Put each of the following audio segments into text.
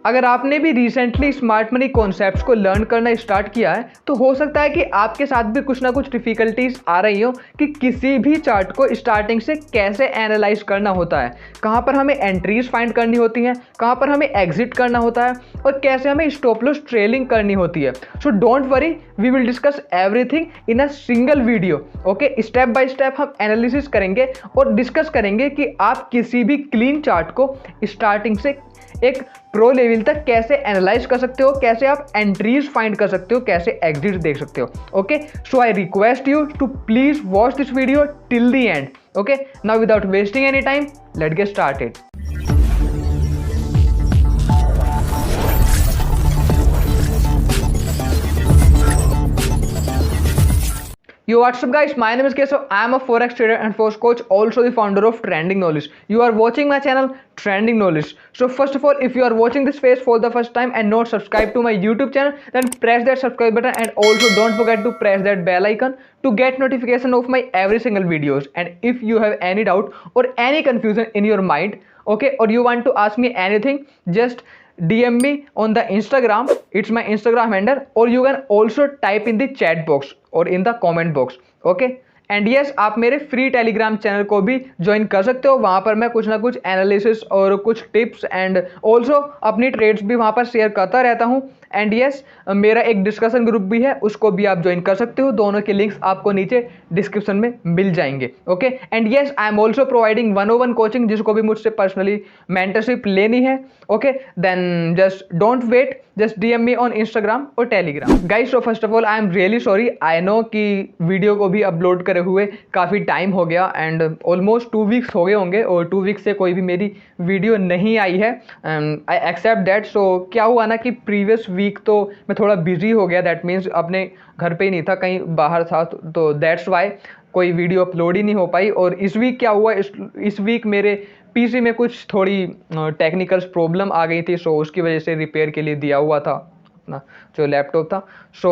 अगर आपने भी रिसेंटली स्मार्ट मनी कॉन्सेप्ट्स को लर्न करना स्टार्ट किया है तो हो सकता है कि आपके साथ भी कुछ ना कुछ डिफिकल्टीज आ रही हो कि किसी भी चार्ट को स्टार्टिंग से कैसे एनालाइज करना होता है, कहाँ पर हमें एंट्रीज फाइंड करनी होती हैं, कहाँ पर हमें एग्जिट करना होता है और कैसे हमें स्टॉप लॉस ट्रेलिंग करनी होती है। So don't worry, we will discuss everything in a single video. Okay, step by step हम एनालिसिस करेंगे और डिस्कस करेंगे कि आप किसी भी क्लीन चार्ट को स्टार्टिंग से एक प्रो लेवल तक कैसे एनालाइज कर सकते हो, कैसे आप एंट्रीज फाइंड कर सकते हो, कैसे एग्जिट देख सकते हो। Okay, so I request you to please watch this video till the end. Okay, now without wasting any time, let's get started. Yo, what's up guys, my name is Kesav. I am a forex trader and forex coach, also the founder of Trending Knowledge. You are watching my channel Trending Knowledge. So first of all, if you are watching this face for the first time and not subscribed to my YouTube channel, then press that subscribe button and also don't forget to press that bell icon to get notification of my every single videos. And if you have any doubt or any confusion in your mind, okay, or you want to ask me anything, just DM me on the Instagram. It's my Instagram handle, or you can also type in the chat box or in the comment box. Okay, and yes, आप मेरे free Telegram channel को भी join कर सकते हो। वहाँ पर मैं कुछ ना कुछ एनालिसिस और कुछ टिप्स एंड ऑल्सो अपनी ट्रेड्स भी वहाँ पर शेयर करता रहता हूँ। एंड यस, मेरा एक डिस्कशन ग्रुप भी है, उसको भी आप ज्वाइन कर सकते हो। दोनों के लिंक्स आपको नीचे डिस्क्रिप्शन में मिल जाएंगे। Okay, and yes, I am also providing 101 coaching, जिसको भी मुझसे पर्सनली मेंटरशिप लेनी है। Okay, then just don't wait, just DM me on Instagram और Telegram. Guys, so first of all I am really sorry, I know कि video को भी upload करे हुए काफ़ी टाइम हो गया एंड ऑलमोस्ट 2 वीक्स हो गए होंगे और 2 वीक्स से कोई भी मेरी वीडियो नहीं आई है। I accept that. सो क्या हुआ ना कि प्रीवियस वीक तो मैं थोड़ा बिजी हो गया, दैट मीन्स अपने घर पे ही नहीं था, कहीं बाहर था, तो दैट्स वाई कोई वीडियो अपलोड ही नहीं हो पाई। और इस वीक क्या हुआ, इस वीक मेरे PC में कुछ थोड़ी टेक्निकल प्रॉब्लम आ गई थी, सो उसकी वजह से रिपेयर के लिए दिया हुआ था अपना जो लैपटॉप था। सो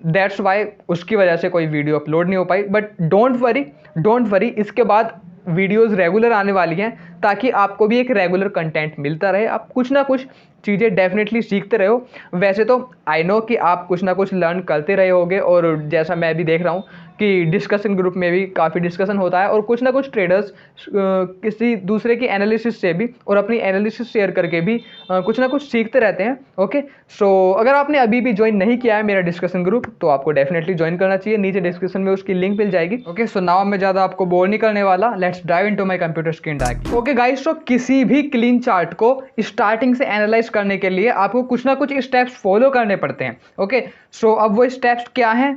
दैट्स वाई उसकी वजह से कोई वीडियो अपलोड नहीं हो पाई। बट डोंट वरी, इसके बाद वीडियोस रेगुलर आने वाली हैं ताकि आपको भी एक रेगुलर कंटेंट मिलता रहे, आप कुछ ना कुछ चीज़ें डेफिनेटली सीखते रहे हो। वैसे तो आई नो कि आप कुछ ना कुछ लर्न करते रहे होगे, और जैसा मैं भी देख रहा हूँ कि डिस्कशन ग्रुप में भी काफ़ी डिस्कशन होता है और कुछ ना कुछ ट्रेडर्स किसी दूसरे की एनालिसिस से भी और अपनी एनालिसिस शेयर करके भी कुछ ना कुछ सीखते रहते हैं। ओके, सो अगर आपने अभी भी ज्वाइन नहीं किया है मेरा डिस्कशन ग्रुप तो आपको डेफिनेटली ज्वाइन करना चाहिए, नीचे डिस्क्रिप्शन में उसकी लिंक मिल जाएगी। ओके, सो नाउ मैं ज़्यादा आपको बोर नहीं करने वाला, let's dive into my computer screen direct. Okay guys, तो किसी भी क्लीन चार्ट को स्टार्टिंग से एनालाइज करने के लिए आपको कुछ ना कुछ स्टेप्स फॉलो करने पड़ते हैं। ओके, सो अब वो स्टेप्स क्या हैं,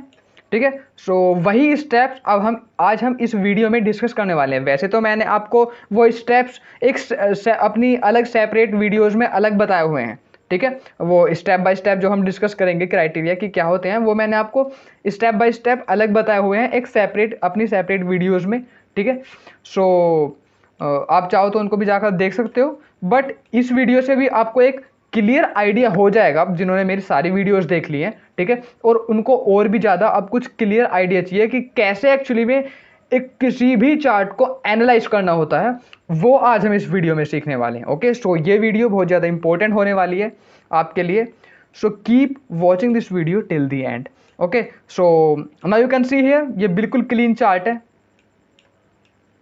ठीक है, सो वही स्टेप्स अब आज हम इस वीडियो में डिस्कस करने वाले हैं। वैसे तो मैंने आपको वो स्टेप्स अपनी अलग सेपरेट वीडियोस में अलग बताए हुए हैं, ठीक है, वो स्टेप बाय स्टेप जो हम डिस्कस करेंगे क्राइटेरिया कि क्या होते हैं वो मैंने आपको स्टेप बाय स्टेप अलग बताए हुए हैं एक अपनी सेपरेट वीडियोज़ में, ठीक है। सो आप चाहो तो उनको भी जाकर देख सकते हो, बट इस वीडियो से भी आपको एक क्लियर आइडिया हो जाएगा जिन्होंने मेरी सारी वीडियोस देख ली हैं, ठीक है, और उनको और भी ज़्यादा अब कुछ क्लियर आइडिया चाहिए कि कैसे एक्चुअली में एक किसी भी चार्ट को एनालाइज करना होता है, वो आज हम इस वीडियो में सीखने वाले हैं। ओके, सो ये वीडियो बहुत ज़्यादा इंपॉर्टेंट होने वाली है आपके लिए, so keep watching this video till the end. Okay, so now you can see here, ये बिल्कुल क्लीन चार्ट है,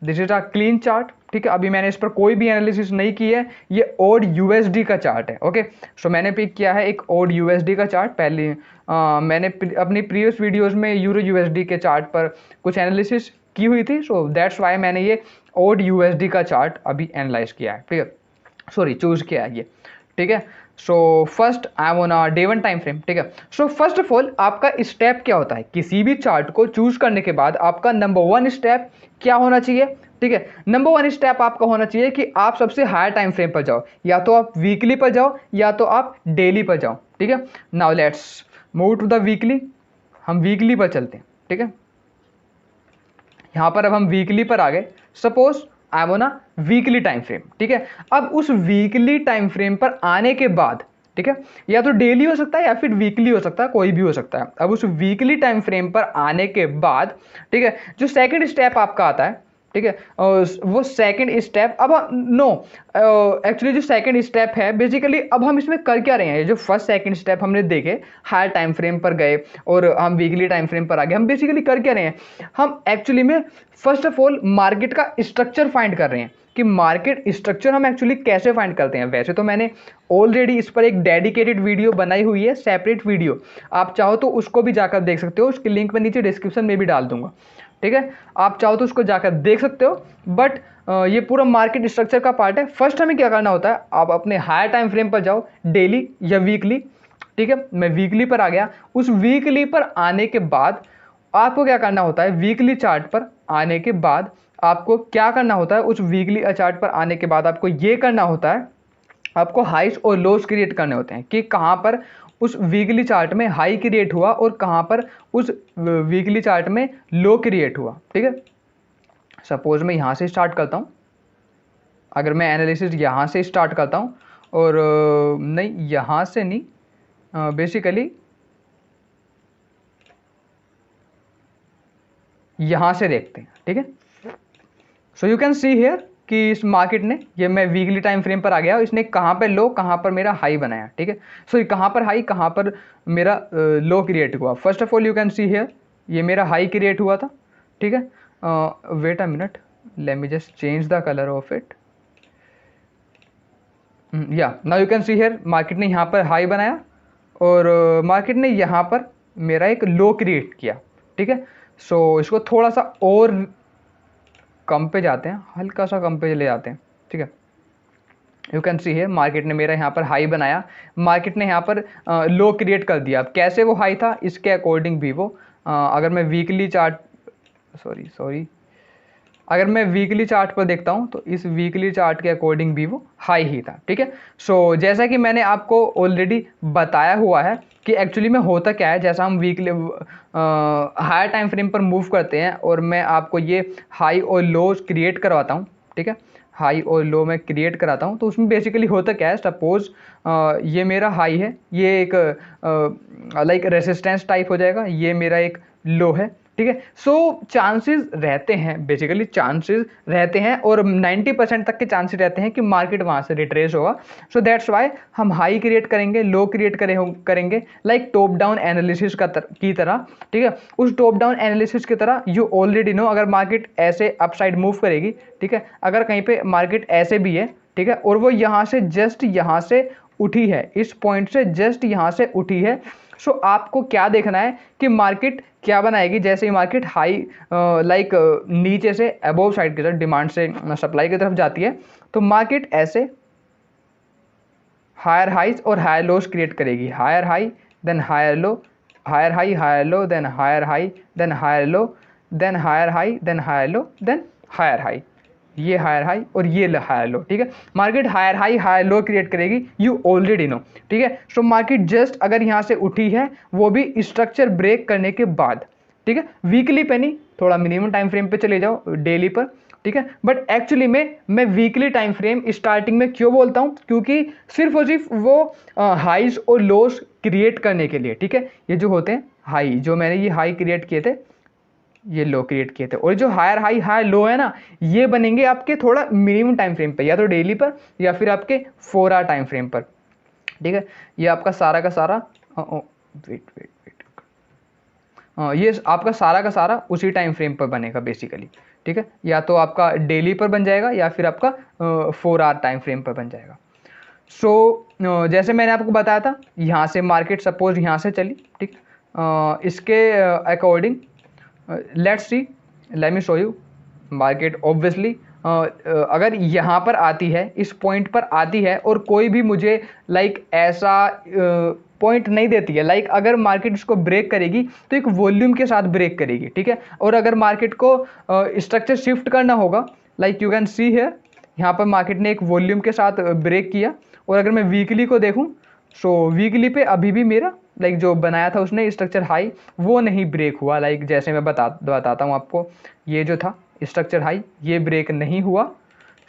this is a clean chart, ठीक है। अभी मैंने इस पर कोई भी एनालिसिस नहीं की है, ये ओड USD का चार्ट है। ओके, सो मैंने पिक किया है एक ओड USD का चार्ट। पहले मैंने अपनी प्रीवियस वीडियोस में यूरो USD के चार्ट पर कुछ एनालिसिस की हुई थी, सो दैट्स वाई मैंने ये ओड USD का चार्ट अभी एनालाइज किया है, ठीक है, सॉरी चूज किया है ये, ठीक है। So first I am on a day 1 time frame, ठीक है। सो फर्स्ट ऑफ ऑल आपका स्टेप क्या होता है, किसी भी चार्ट को चूज करने के बाद आपका नंबर 1 स्टेप क्या होना चाहिए, ठीक है। नंबर 1 स्टेप आपका होना चाहिए कि आप सबसे हायर टाइम फ्रेम पर जाओ, या तो आप वीकली पर जाओ या तो आप डेली पर जाओ, ठीक है। Now let's move to the weekly, हम वीकली पर चलते हैं, ठीक है। यहाँ पर अब हम वीकली पर आ गए, suppose I am on a weekly time frame, ठीक है। अब उस वीकली टाइम फ्रेम पर आने के बाद, ठीक है, या तो डेली हो सकता है या फिर वीकली हो सकता है, कोई भी हो सकता है। अब उस वीकली टाइम फ्रेम पर आने के बाद, ठीक है, जो सेकंड स्टेप आपका आता है, ठीक है। वो सेकंड स्टेप अब नो एक्चुअली जो सेकंड स्टेप है बेसिकली अब हम इसमें कर क्या रहे हैं, जो फर्स्ट सेकंड स्टेप हमने देखे हायर टाइम फ्रेम पर गए और हम वीकली टाइम फ्रेम पर आ गए, हम बेसिकली कर क्या रहे हैं, हम एक्चुअली में फर्स्ट ऑफ ऑल मार्केट का स्ट्रक्चर फाइंड कर रहे हैं कि मार्केट स्ट्रक्चर हम एक्चुअली कैसे फाइंड करते हैं। वैसे तो मैंने ऑलरेडी इस पर एक डेडिकेटेड वीडियो बनाई हुई है, सेपरेट वीडियो, आप चाहो तो उसको भी जाकर देख सकते हो, उसकी लिंक मैं नीचे डिस्क्रिप्शन में भी डाल दूंगा, ठीक है, आप चाहो तो उसको जाकर देख सकते हो। बट ये पूरा मार्केट स्ट्रक्चर का पार्ट है। फर्स्ट हमें क्या करना होता है, आप अपने हायर टाइम फ्रेम पर जाओ, डेली या वीकली, ठीक है, मैं वीकली पर आ गया। उस वीकली पर आने के बाद आपको क्या करना होता है, वीकली चार्ट पर आने के बाद आपको क्या करना होता है, उस वीकली चार्ट पर आने के बाद आपको ये करना होता है, आपको हाइस और लोस क्रिएट करने होते हैं कि कहाँ पर उस वीकली चार्ट में हाई क्रिएट हुआ और कहाँ पर उस वीकली चार्ट में लो क्रिएट हुआ, ठीक है। सपोज मैं यहाँ से स्टार्ट करता हूँ, अगर मैं एनालिसिस यहाँ से स्टार्ट करता हूँ और नहीं यहाँ से नहीं, बेसिकली यहाँ से देखते हैं, ठीक है। So you can see here कि इस मार्केट ने, ये मैं वीकली टाइम फ्रेम पर आ गया, इसने कहाँ पर लो कहाँ पर मेरा हाई बनाया, ठीक है। सो कहाँ पर हाई कहाँ पर मेरा लो क्रिएट हुआ। First of all you can see here ये मेरा हाई क्रिएट हुआ था, ठीक है। Wait a minute, let me just change the colour of it, yeah now you can see here market ने यहाँ पर हाई बनाया और मार्केट ने यहाँ पर मेरा एक लो क्रिएट किया, ठीक है। सो इसको थोड़ा सा और कम पे जाते हैं, हल्का सा कम पे ले जाते हैं, ठीक है। You can see here market ने मेरा यहाँ पर हाई बनाया, मार्केट ने यहाँ पर लो क्रिएट कर दिया। अब कैसे वो हाई था इसके अकॉर्डिंग भी वो अगर मैं वीकली चार्ट सॉरी अगर मैं वीकली चार्ट पर देखता हूँ तो इस वीकली चार्ट के अकॉर्डिंग भी वो हाई ही था, ठीक है। सो जैसा कि मैंने आपको ऑलरेडी बताया हुआ है कि एक्चुअली में होता क्या है, जैसा हम वीकली हायर टाइम फ्रेम पर मूव करते हैं और मैं आपको ये हाई और लो क्रिएट करवाता हूँ, ठीक है, हाई और लो में क्रिएट कराता हूँ, तो उसमें बेसिकली होता क्या है, सपोज ये मेरा हाई है, ये एक लाइक रेसिस्टेंस टाइप हो जाएगा, ये मेरा एक लो है, ठीक है। सो चांसेस रहते हैं, बेसिकली चांसेस रहते हैं और 90% तक के चांसेस रहते हैं कि मार्केट वहाँ से रिट्रेस होगा। सो दैट्स वाई हम हाई क्रिएट करेंगे, लो क्रिएट करेंगे लाइक टॉप डाउन एनालिसिस की तरह, ठीक है। उस टॉप डाउन एनालिसिस की तरह यू ऑलरेडी नो, अगर मार्केट ऐसे अपसाइड मूव करेगी, ठीक है, अगर कहीं पे मार्केट ऐसे भी है, ठीक है, और वो यहाँ से जस्ट यहाँ से उठी है, इस पॉइंट से जस्ट यहाँ से उठी है, सो आपको क्या देखना है कि मार्केट क्या बनाएगी। जैसे ही मार्केट हाई लाइक नीचे से अबोव साइड की तरफ, डिमांड से सप्लाई की तरफ जाती है, तो मार्केट ऐसे हायर हाइज और हायर लोस क्रिएट करेगी, higher high then higher low, higher high higher low then higher high then higher low then higher high then higher low then higher high, ये higher high और ये higher low, ठीक है। Market higher high higher low create करेगी, you already know, ठीक है। सो market just अगर यहाँ से उठी है, वो भी स्ट्रक्चर ब्रेक करने के बाद, ठीक है, वीकली पे नहीं, थोड़ा मिनिमम टाइम फ्रेम पे चले जाओ, डेली पर, ठीक है। बट एक्चुअली में मैं वीकली टाइम फ्रेम स्टार्टिंग में क्यों बोलता हूँ, क्योंकि सिर्फ और सिर्फ वो हाइज और लोस क्रिएट करने के लिए, ठीक है, ये जो होते हैं हाई, जो मैंने ये हाई क्रिएट किए थे, ये लो क्रिएट किए थे, और जो हायर हाई हायर लो है ना, ये बनेंगे आपके थोड़ा मिनिमम टाइम फ्रेम पे, या तो डेली पर या फिर आपके 4 आवर टाइम फ्रेम पर, ठीक है। ये आपका सारा का सारा वेट ये आपका सारा का सारा उसी टाइम फ्रेम पर बनेगा बेसिकली, ठीक है, या तो आपका डेली पर बन जाएगा या फिर आपका 4 आवर टाइम फ्रेम पर बन जाएगा। सो जैसे मैंने आपको बताया था, यहाँ से मार्केट सपोज यहाँ से चली, ठीक, इसके according let's see, let me show you market obviously अगर यहाँ पर आती है, इस पॉइंट पर आती है और कोई भी मुझे लाइक ऐसा पॉइंट नहीं देती है, लाइक अगर मार्केट इसको ब्रेक करेगी तो एक वॉल्यूम के साथ ब्रेक करेगी, ठीक है। और अगर मार्केट को स्ट्रक्चर शिफ्ट करना होगा, लाइक यू कैन सी है, यहाँ पर मार्केट ने एक वॉल्यूम के साथ ब्रेक किया, और अगर मैं वीकली को देखूँ, सो वीकली पे अभी भी मेरा लाइक जो बनाया था उसने स्ट्रक्चर हाई, वो नहीं ब्रेक हुआ। लाइक जैसे मैं बताता हूँ आपको, ये जो था स्ट्रक्चर हाई, ये ब्रेक नहीं हुआ।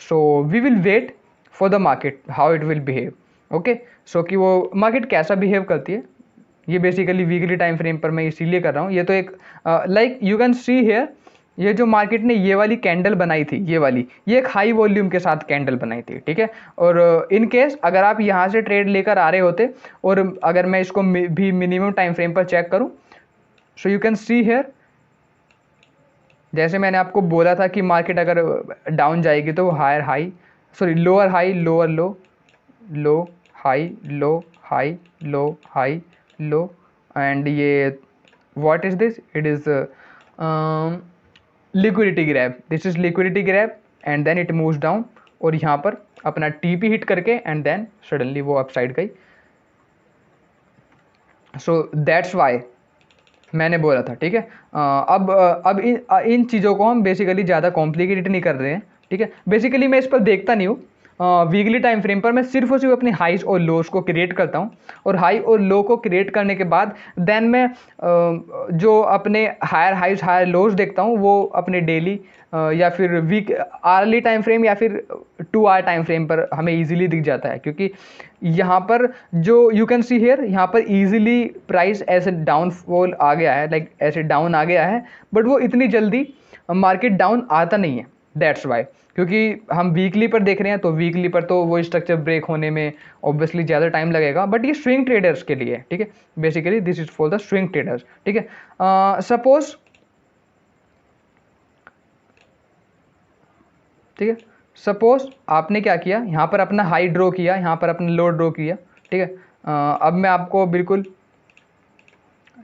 So we will wait for the market how it will behave, okay. So कि वो मार्केट कैसा बिहेव करती है, ये बेसिकली वीकली टाइम फ्रेम पर मैं इसीलिए कर रहा हूँ। ये तो एक like you can see here, ये जो मार्केट ने ये वाली कैंडल बनाई थी, ये वाली, ये एक हाई वॉल्यूम के साथ कैंडल बनाई थी, ठीक है। और इन केस अगर आप यहाँ से ट्रेड लेकर आ रहे होते, और अगर मैं इसको भी मिनिमम टाइम फ्रेम पर चेक करूँ, so you can see here, जैसे मैंने आपको बोला था कि मार्केट अगर डाउन जाएगी तो higher high, sorry lower high lower low, low high low high low high low, and ये what is this, it is liquidity grab, this is liquidity grab and then it moves down, और यहाँ पर अपना TP hit करके and then suddenly वो upside गई। सो that's Y मैंने बोला था, ठीक है। अब इन चीज़ों को हम बेसिकली ज़्यादा कॉम्प्लिकेटेड नहीं कर रहे हैं, ठीक है। बेसिकली मैं इस पर देखता नहीं हूँ, वीकली टाइम फ्रेम पर मैं सिर्फ और सिर्फ अपनी हाइज और लोस को क्रिएट करता हूँ, और हाई और लो को क्रिएट करने के बाद देन मैं जो अपने हायर हाइज हायर लोस देखता हूँ वो अपने डेली या फिर वीक आर्ली टाइम फ्रेम या फिर 2 आवर टाइम फ्रेम पर हमें इजीली दिख जाता है, क्योंकि यहाँ पर जो यू कैन सी हियर, यहाँ पर इजीली प्राइस ऐसे डाउनफॉल आ गया है, लाइक ऐसे डाउन आ गया है, बट वो इतनी जल्दी मार्केट डाउन आता नहीं है, दैट्स वाई। क्योंकि हम वीकली पर देख रहे हैं, तो वीकली पर तो वो स्ट्रक्चर ब्रेक होने में ऑब्वियसली ज़्यादा टाइम लगेगा, बट ये स्विंग ट्रेडर्स के लिए, ठीक है। Basically this is for the swing traders, ठीक है। सपोज, ठीक है, सपोज आपने क्या किया, यहाँ पर अपना हाई ड्रॉ किया, यहाँ पर अपना लो ड्रॉ किया, ठीक है। अब मैं आपको बिल्कुल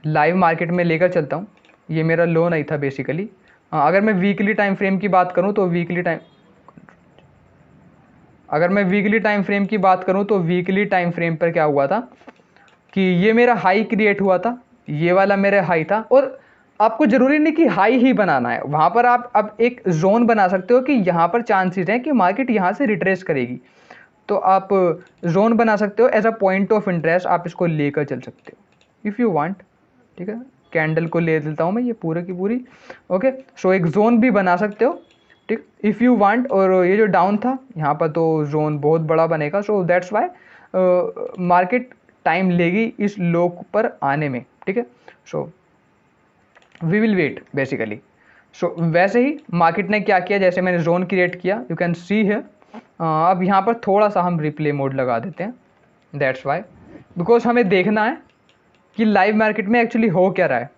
लाइव मार्केट में लेकर चलता हूँ। ये मेरा लो नहीं था बेसिकली। अगर मैं वीकली टाइम फ्रेम की बात करूँ तो वीकली टाइम तो वीकली टाइम फ्रेम पर क्या हुआ था कि ये मेरा हाई क्रिएट हुआ था, ये वाला मेरा हाई था, और आपको ज़रूरी नहीं कि हाई ही बनाना है, वहाँ पर आप अब एक जोन बना सकते हो कि यहाँ पर चांसेस हैं कि मार्केट यहाँ से रिट्रेस करेगी, तो आप जोन बना सकते हो as a point of interest, आप इसको लेकर चल सकते हो इफ़ यू वांट, ठीक है। कैंडल को ले लेता हूँ मैं ये पूरे की पूरी, ओके। सो एक जोन भी बना सकते हो, ठीक, इफ़ यू वांट। और ये जो डाउन था यहाँ पर तो जोन बहुत बड़ा बनेगा, so that's why market time लेगी इस लो पर आने में, ठीक है। So we will wait basically. So वैसे ही मार्केट ने क्या किया, जैसे मैंने जोन क्रिएट किया, यू कैन सी है। अब यहाँ पर थोड़ा सा हम रिप्ले मोड लगा देते हैं, दैट्स वाई, बिकॉज हमें देखना है कि लाइव मार्केट में एक्चुअली हो क्या रहा है।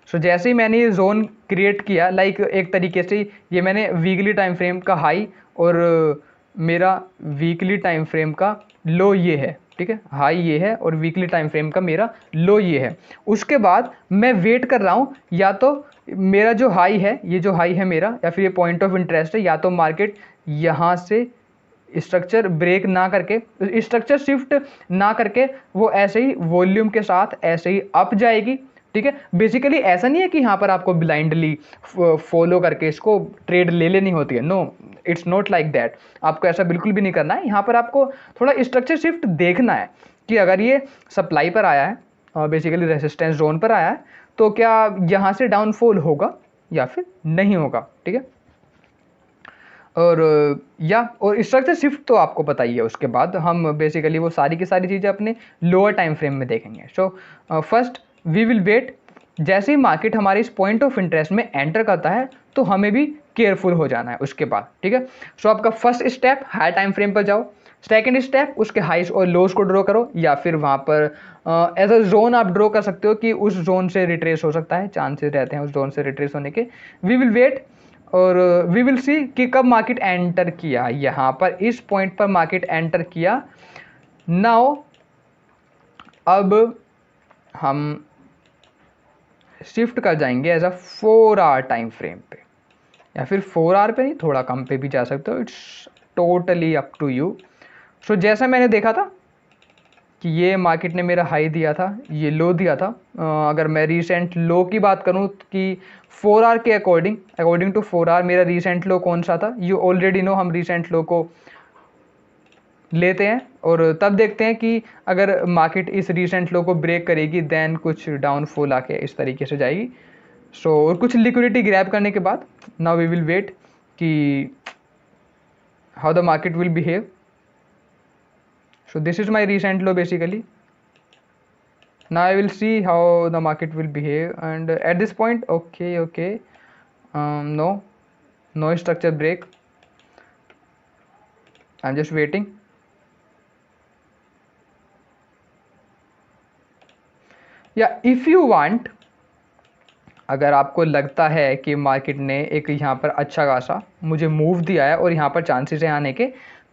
सो जैसे ही मैंने ये जोन क्रिएट किया, लाइक एक तरीके से ये मैंने वीकली टाइम फ्रेम का हाई और मेरा वीकली टाइम फ्रेम का लो ये है, ठीक है। हाई ये है और वीकली टाइम फ्रेम का मेरा लो ये है। उसके बाद मैं वेट कर रहा हूँ, या तो मेरा जो हाई है, ये जो हाई है मेरा, या फिर ये पॉइंट ऑफ इंटरेस्ट है, या तो मार्केट यहाँ से स्ट्रक्चर ब्रेक ना करके, स्ट्रक्चर शिफ्ट ना करके वो ऐसे ही वॉल्यूम के साथ ऐसे ही अप जाएगी, ठीक है। बेसिकली ऐसा नहीं है कि यहाँ पर आपको ब्लाइंडली फॉलो करके इसको ट्रेड ले लेनी होती है, no, it's not like that. आपको ऐसा बिल्कुल भी नहीं करना है। यहाँ पर आपको थोड़ा स्ट्रक्चर शिफ्ट देखना है कि अगर ये सप्लाई पर आया है, बेसिकली रेसिस्टेंस जोन पर आया है, तो क्या यहाँ से डाउनफॉल होगा या फिर नहीं होगा, ठीक है। और और स्ट्रक्चर शिफ्ट तो आपको पता ही है। उसके बाद हम बेसिकली वो सारी की सारी चीज़ें अपने लोअर टाइम फ्रेम में देखेंगे। So first we will wait, जैसे ही मार्केट हमारे इस पॉइंट ऑफ इंटरेस्ट में एंटर करता है तो हमें भी केयरफुल हो जाना है उसके बाद, ठीक है। सो आपका first step high time frame पर जाओ, सेकेंड स्टेप उसके हाइस और लोस को ड्रॉ करो, या फिर वहाँ पर एज अ जोन आप ड्रॉ कर सकते हो कि उस जोन से रिट्रेस हो सकता है, चांसेस रहते हैं उस जोन से रिट्रेस होने के। वी विल वेट और वी विल सी कि कब मार्केट एंटर किया, यहाँ पर इस पॉइंट पर मार्केट एंटर किया। नाउ अब हम शिफ्ट कर जाएंगे as a 4 hour time frame पे, या फिर 4 आवर पे नहीं, थोड़ा कम पे भी जा सकते हो, it's totally up to you. So जैसा मैंने देखा था कि ये मार्केट ने मेरा हाई दिया था, ये लो दिया था। अगर मैं रीसेंट लो की बात करूं कि 4 आवर के अकॉर्डिंग टू 4 आवर मेरा रीसेंट लो कौन सा था, यू ऑलरेडी नो। हम रीसेंट लो को लेते हैं और तब देखते हैं कि अगर मार्केट इस रीसेंट लो को ब्रेक करेगी देन कुछ डाउनफॉल आके इस तरीके से जाएगी। सो और कुछ लिक्विडिटी ग्रैब करने के बाद नाउ वी विल वेट कि how the market will behave. So this is my recent low basically. Now I will see how the market will behave, and at this point, okay, no structure break. I'm just waiting. Yeah, if you want, अगर आपको लगता है कि market ने एक यहाँ पर अच्छा खासा मुझे मूव दिया है और यहाँ पर चांसेस हैं आने के,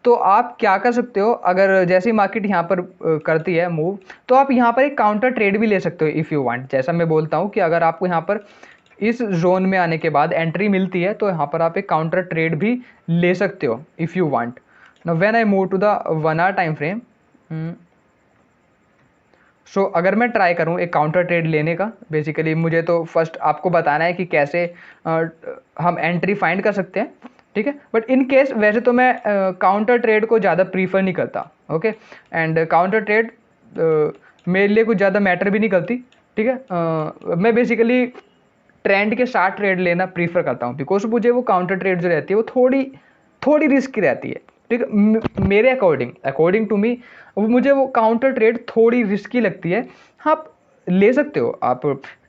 तो आप क्या कर सकते हो, अगर जैसे ही मार्केट यहाँ पर करती है मूव, तो आप यहाँ पर एक काउंटर ट्रेड भी ले सकते हो इफ़ यू वांट। जैसा मैं बोलता हूँ कि अगर आपको यहाँ पर इस जोन में आने के बाद एंट्री मिलती है तो यहाँ पर आप एक काउंटर ट्रेड भी ले सकते हो if you want. Now when I move to the 1 hour time frame, so अगर मैं ट्राई करूं एक काउंटर ट्रेड लेने का, बेसिकली मुझे तो फर्स्ट आपको बताना है कि कैसे हम एंट्री फाइंड कर सकते हैं, ठीक है। बट इन केस वैसे तो मैं काउंटर ट्रेड को ज़्यादा प्रीफर नहीं करता, ओके। एंड काउंटर ट्रेड मेरे लिए कुछ ज़्यादा मैटर भी नहीं करती, ठीक है। मैं बेसिकली ट्रेंड के साथ ट्रेड लेना प्रीफर करता हूँ, बिकॉज मुझे वो काउंटर ट्रेड जो रहती है वो थोड़ी रिस्की रहती है, ठीक है। मेरे अकॉर्डिंग टू मी मुझे वो काउंटर ट्रेड थोड़ी रिस्की लगती है। आप ले सकते हो, आप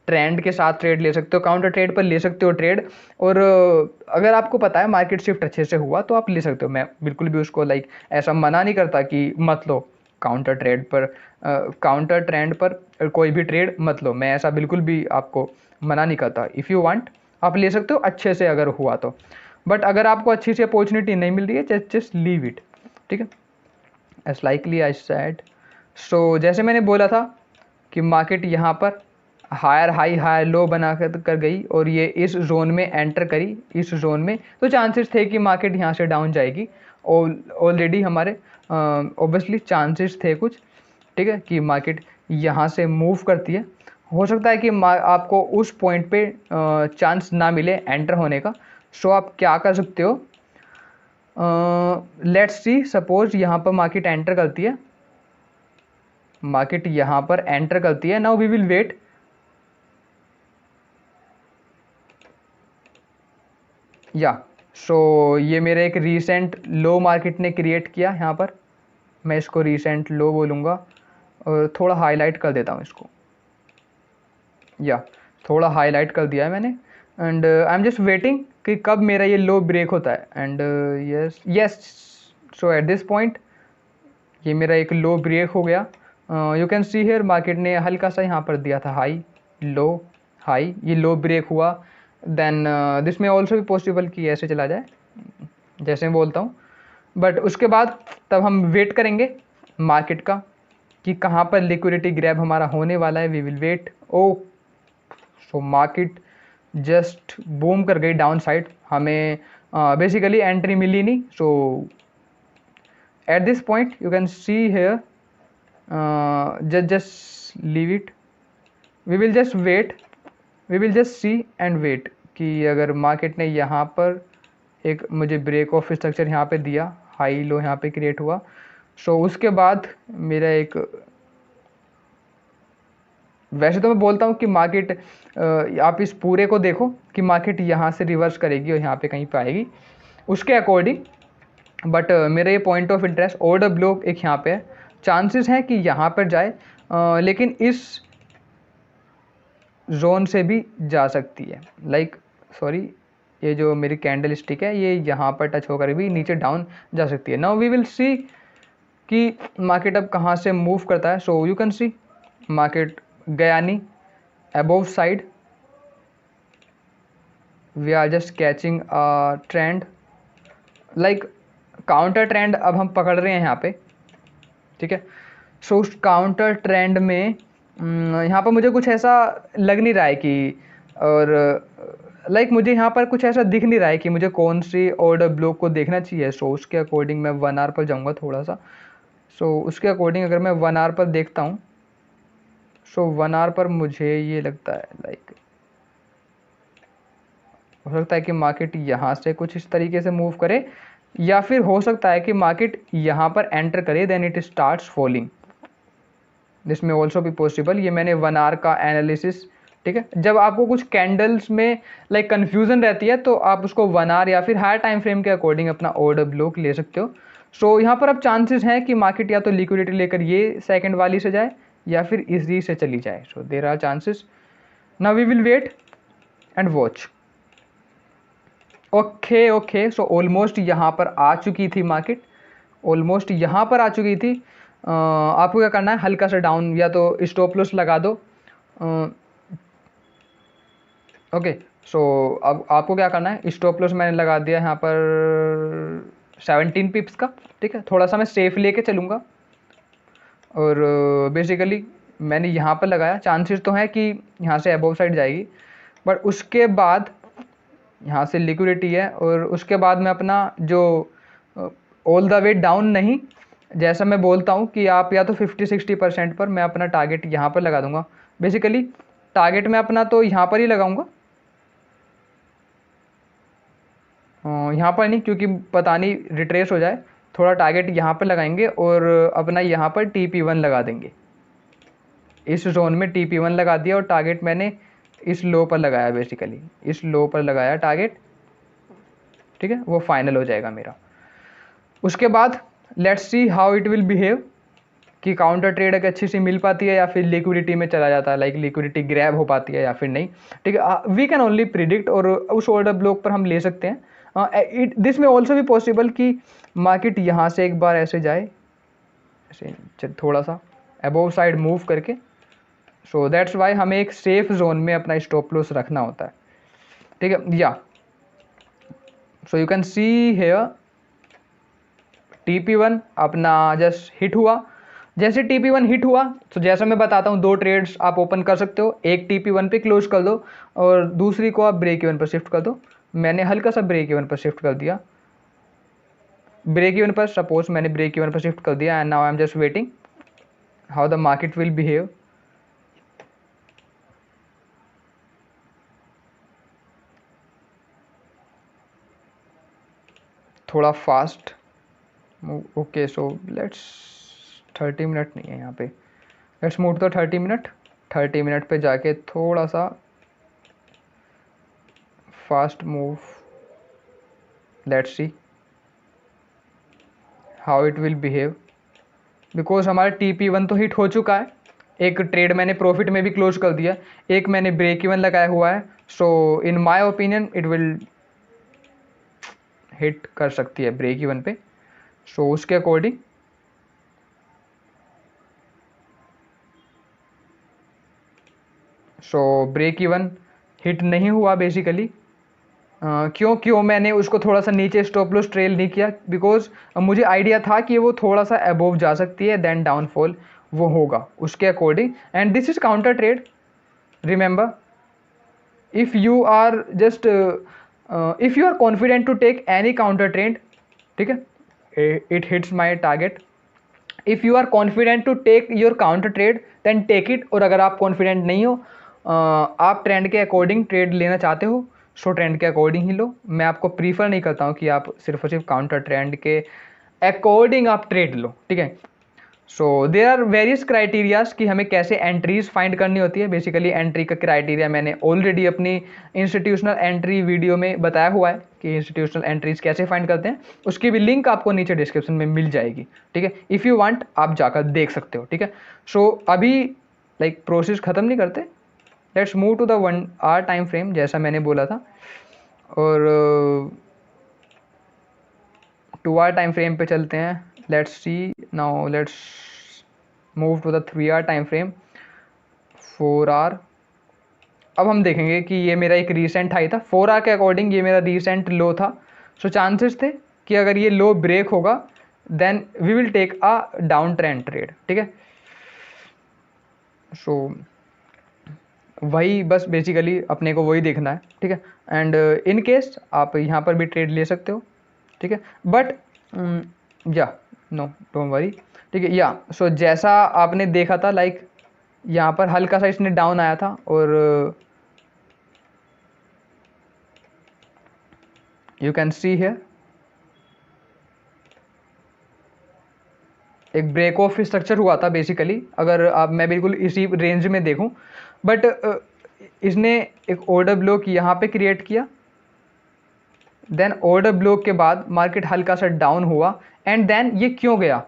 ट्रेंड के साथ ट्रेड ले सकते हो, काउंटर ट्रेड पर ले सकते हो ट्रेड, और अगर आपको पता है मार्केट शिफ्ट अच्छे से हुआ तो आप ले सकते हो। मैं बिल्कुल भी उसको ऐसा मना नहीं करता कि मत लो काउंटर ट्रेड पर, काउंटर ट्रेंड पर कोई भी ट्रेड मत लो, मैं ऐसा बिल्कुल भी आपको मना नहीं करता। इफ़ यू वांट आप ले सकते हो अच्छे से अगर हुआ तो, बट अगर आपको अच्छी सी अपॉर्चुनिटी नहीं मिल रही है जस्ट लीव इट, ठीक है। एज लाइकली आई सेड, सो जैसे मैंने बोला था कि मार्केट यहाँ पर हायर हाई हायर लो बना कर गई और ये इस जोन में एंटर करी, इस जोन में, तो चांसेस थे कि मार्केट यहाँ से डाउन जाएगी। ऑलरेडी हमारे ऑब्वियसली चांसेस थे कुछ, ठीक है, कि मार्केट यहाँ से मूव करती है। हो सकता है कि आपको उस पॉइंट पे चांस ना मिले एंटर होने का। सो आप क्या कर सकते हो, लेट्स सी, सपोज यहाँ पर मार्केट एंटर करती है, मार्केट यहाँ पर एंटर करती है। नाउ वी विल वेट, या सो ये मेरा एक रीसेंट लो मार्केट ने क्रिएट किया यहाँ पर, मैं इसको रीसेंट लो बोलूँगा और थोड़ा हाईलाइट कर देता हूँ इसको, या थोड़ा हाईलाइट कर दिया है मैंने। And I am just waiting कि कब मेरा ये लो ब्रेक होता है। And yes, so at this point ये मेरा एक लो ब्रेक हो गया। You can see here market ने हल्का सा यहाँ पर दिया था हाई लो हाई, ये लो ब्रेक हुआ। देन दिस में ऑल्सो भी पॉसिबल कि ऐसे चला जाए जैसे मैं बोलता हूँ, बट उसके बाद तब हम वेट करेंगे मार्केट का कि कहाँ पर लिक्विडिटी ग्रैब हमारा होने वाला है। We will wait. Oh so market just boom कर गई डाउन साइड, हमें बेसिकली एंट्री मिली नहीं। So at this point you can see here, just leave it, we will just wait, we will just see and wait कि अगर market ने यहाँ पर एक मुझे ब्रेक ऑफ स्ट्रक्चर यहाँ पे दिया, हाई लो यहाँ पे क्रिएट हुआ, सो उसके बाद मेरा एक, वैसे तो मैं बोलता हूँ कि मार्केट आप इस पूरे को देखो कि मार्केट यहाँ से रिवर्स करेगी और यहाँ पे कहीं पे आएगी उसके अकॉर्डिंग, बट मेरा ये point of interest order block एक यहाँ पे है, चांसेस हैं कि यहाँ पर जाए, लेकिन इस जोन से भी जा सकती है। सॉरी, ये जो मेरी कैंडल स्टिक है ये यहाँ पर टच होकर भी नीचे डाउन जा सकती है। नाउ वी विल सी कि मार्केट अब कहाँ से मूव करता है। So you can see market गया नहीं above side, we are just catching a trend, counter trend अब हम पकड़ रहे हैं यहाँ पे, ठीक है। सो उस काउंटर ट्रेंड में यहाँ पर मुझे कुछ ऐसा लग नहीं रहा है कि, और मुझे यहाँ पर कुछ ऐसा दिख नहीं रहा है कि मुझे कौन सी ऑर्डर ब्लॉक को देखना चाहिए। सो उसके अकॉर्डिंग मैं 1 आवर पर जाऊँगा थोड़ा सा। सो उसके अकॉर्डिंग अगर मैं 1 आवर पर देखता हूँ, सो 1 आवर पर मुझे ये लगता है हो सकता है कि मार्केट यहाँ से कुछ इस तरीके से मूव करे, या फिर हो सकता है कि मार्केट यहाँ पर एंटर करे then it starts falling, this में ऑल्सो भी पॉसिबल। ये मैंने 1 आवर का एनालिसिस, ठीक है। जब आपको कुछ कैंडल्स में कन्फ्यूजन रहती है तो आप उसको 1 आवर या फिर हायर टाइम फ्रेम के अकॉर्डिंग अपना ऑर्डर ब्लॉक ले सकते हो। सो यहाँ पर अब चांसेस हैं कि मार्केट या तो लिक्विडिटी लेकर ये सेकंड वाली से जाए या फिर इसी से चली जाए। So there are chances. Now we will wait and watch. Okay okay, so almost यहाँ पर आ चुकी थी मार्केट, ऑलमोस्ट यहाँ पर आ चुकी थी। आपको क्या करना है, हल्का सा डाउन या तो स्टॉप लॉस लगा दो। ओके, सो अब आपको क्या करना है, स्टॉप लॉस मैंने लगा दिया यहाँ पर 17 पिप्स का, ठीक है। थोड़ा सा मैं सेफ लेके चलूँगा और बेसिकली मैंने यहाँ पर लगाया, चांसेस तो हैं कि यहाँ से अबोव साइड जाएगी, बट उसके बाद यहाँ से लिक्विडिटी है और उसके बाद मैं अपना जो ऑल द वे डाउन नहीं, जैसा मैं बोलता हूँ कि आप या तो 50-60% पर मैं अपना टारगेट यहाँ पर लगा दूंगा। बेसिकली टारगेट मैं अपना तो यहाँ पर ही लगाऊंगा, यहाँ पर नहीं क्योंकि पता नहीं रिट्रेस हो जाए, थोड़ा टारगेट यहाँ पर लगाएंगे और अपना यहाँ पर TP1 लगा देंगे। इस जोन में TP1 लगा दिया और टारगेट मैंने इस लो पर लगाया, बेसिकली इस लो पर लगाया टारगेट, ठीक है, वो फाइनल हो जाएगा मेरा। उसके बाद let's see how it will behave, कि काउंटर ट्रेड अगर अच्छी सी मिल पाती है या फिर लिक्विडिटी में चला जाता है, लाइक लिक्विडिटी ग्रैब हो पाती है या फिर नहीं, ठीक है। वी कैन ओनली प्रिडिक्ट, और उस ऑर्डर ब्लॉक पर हम ले सकते हैं। दिस में ऑल्सो भी पॉसिबल कि मार्केट यहाँ से एक बार ऐसे जाए, ऐसे थोड़ा सा अबोव साइड मूव करके, सो दैट्स वाई हमें एक सेफ जोन में अपना स्टॉप लॉस रखना होता है, ठीक है। या so you can see here TP1 अपना जस्ट हिट हुआ। जैसे TP1 हिट हुआ तो जैसा मैं बताता हूँ, दो ट्रेड्स आप ओपन कर सकते हो, एक TP1 पे क्लोज कर दो और दूसरी को आप ब्रेक इवन पर शिफ्ट कर दो। मैंने हल्का सा ब्रेक इवन पर शिफ्ट कर दिया, ब्रेक इवन पर, सपोज मैंने ब्रेक इवन पर शिफ्ट कर दिया, and now I am just waiting how the market will behave. थोड़ा fast, okay, so let's 30 minute नहीं है यहाँ पे, लेट्स मूव तो 30 मिनट, 30 मिनट पे जाके थोड़ा सा fast move, let's see how it will behave. Because हमारा TP1 तो हिट हो चुका है, एक ट्रेड मैंने प्रॉफिट में भी क्लोज कर दिया, एक मैंने ब्रेक इवन लगाया हुआ है, so in my opinion it will hit कर सकती है ब्रेक इवन पे। सो उसके अकॉर्डिंग ब्रेक इवन हिट नहीं हुआ बेसिकली। क्यों मैंने उसको थोड़ा सा नीचे स्टॉप लॉस ट्रेल नहीं किया, बिकॉज मुझे आइडिया था कि वो थोड़ा सा अबोव जा सकती है, देन डाउनफॉल वो होगा उसके according. And this is counter trade, remember, if you are just if you are confident to take any counter trade, ठीक है, it hits my target, if you are confident to take your counter trade then take it. और अगर आप confident नहीं हो, आप trend के according trade लेना चाहते हो, सो ट्रेंड के अकॉर्डिंग ही लो। मैं आपको प्रीफर नहीं करता हूँ कि आप सिर्फ और सिर्फ काउंटर ट्रेंड के अकॉर्डिंग आप ट्रेड लो, ठीक है। So there are various criterias कि हमें कैसे एंट्रीज फाइंड करनी होती है। बेसिकली एंट्री का क्राइटेरिया मैंने ऑलरेडी अपनी इंस्टीट्यूशनल एंट्री वीडियो में बताया हुआ है कि इंस्टीट्यूशनल एंट्रीज कैसे फाइंड करते हैं, उसकी भी लिंक आपको नीचे डिस्क्रिप्शन में मिल जाएगी, ठीक है। इफ़ यू वांट आप जाकर देख सकते हो, ठीक है। सो अभी लाइक प्रोसेस ख़त्म नहीं करते, let's move to the 1 hour time frame जैसा मैंने बोला था, और 2 आवर टाइम फ्रेम पे चलते हैं। Let's see now, let's move to the 3 hour time frame, 4 hour. अब हम देखेंगे कि ये मेरा एक रीसेंट हाई था, 4 आवर के अकॉर्डिंग ये मेरा रीसेंट लो था। सो चांसेस थे कि अगर ये लो ब्रेक होगा then we will take a down trend trade, ठीक है। सो वही बस बेसिकली अपने को वही देखना है, ठीक है। एंड इन केस आप यहाँ पर भी ट्रेड ले सकते हो, ठीक है, बट या नो डोंट वरी, ठीक है। या सो जैसा आपने देखा था, लाइक यहाँ पर हल्का सा इसने डाउन आया था और यू कैन सी हियर एक ब्रेक ऑफ स्ट्रक्चर हुआ था बेसिकली, अगर आप मैं बिल्कुल इसी रेंज में देखूं, बट इसने एक ऑर्डर ब्लॉक यहाँ पे क्रिएट किया, देन ऑर्डर ब्लॉक के बाद मार्केट हल्का सा डाउन हुआ, एंड देन ये क्यों गया।